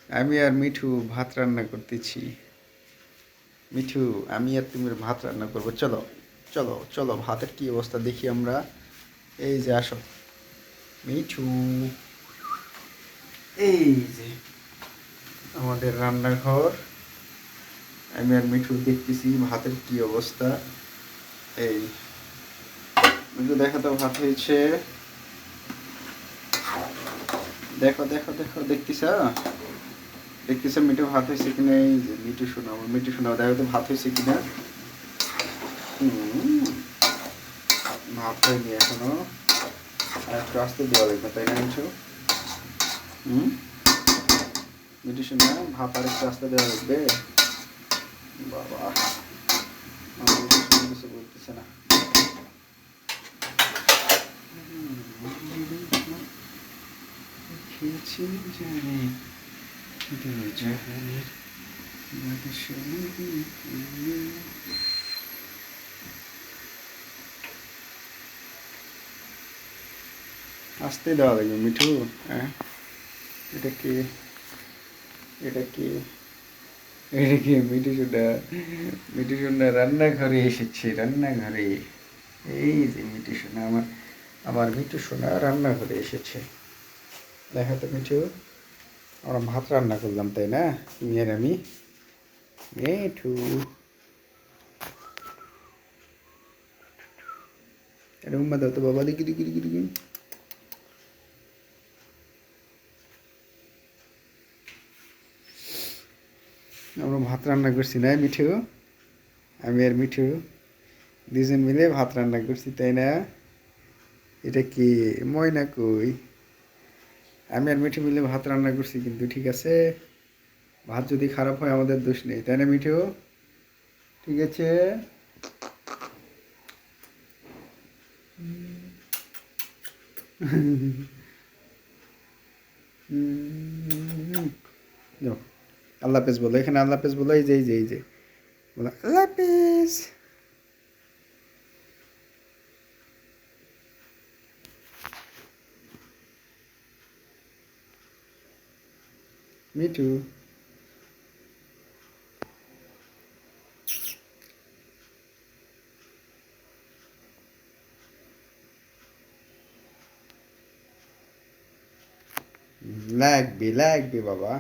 আমি আর মিঠু ভাত রান্না করতেছি। মিঠু, আমি আর তুমি ভাত রান্না করবো। চলো চলো চলো, ভাতের কি অবস্থা দেখি আমরা। এই যে আসো মিঠু, এই যে আমাদের রান্নাঘর। আমি আর মিঠু দেখতেছি ভাতের কি অবস্থা। এই মিঠু, দেখো তো ভাত হয়েছে। দেখো দেখো দেখো, দেখতেছ দেখতেছ মিঠু ভাত হয়েছে কিনা। এই যে মিঠু শোনাবো, মিঠু শোনাবো, দেখো তো ভাত হয়েছে কিনা। হুম, ভাত হয়নি এখনো, আর একটু আসতে দেওয়া লাগবে, তাই না মিঠু? হুম, মিঠু শোনা, ভাত আর একটু আসতে দেওয়া লাগবে। বাবা, আমার মিঠু শোনা কিছু বলতেছে না। খেয়েছি জানি জাহানের বাদশাহী। আসতে দেওয়া লাগবে মিঠু। হ্যাঁ, এটা কি, এটা কি, এটা কি মিঠু সোনা? মিঠু সোনা রান্নাঘরে এসেছে, রান্নাঘরে। এই যে মিঠু সোনা আমার, আমার মিঠু সোনা রান্নাঘরে এসেছে। দেখা তো মিঠু, আমরা ভাত রান্না করলাম, তাই না তুমি আর আমি। মিঠু, এটা উম্মা দাও তো বাবা, দেখি দেখি দেখি দেখি। আমরা ভাত রান্না করছি না মিঠু? আমি আর মিঠু দুজন মিলে ভাত রান্না করছি, তাই না? এটা কি, ময়না কই? আমি আর মিঠু মিলে ভাত রান্না করছি কিন্তু, ঠিক আছে? ভাত যদি খারাপ হয় আমাদের দোষ নেই, তাই না মিঠু? ঠিক আছে। যাও, আল্লাহ হাফেজ বলো, এখানে আল্লাহ হাফেজ বলো, এই যে এই যে এই যে বলো আল্লাহ হাফেজ। মিঠু, লাগবে লাগবে বাবা।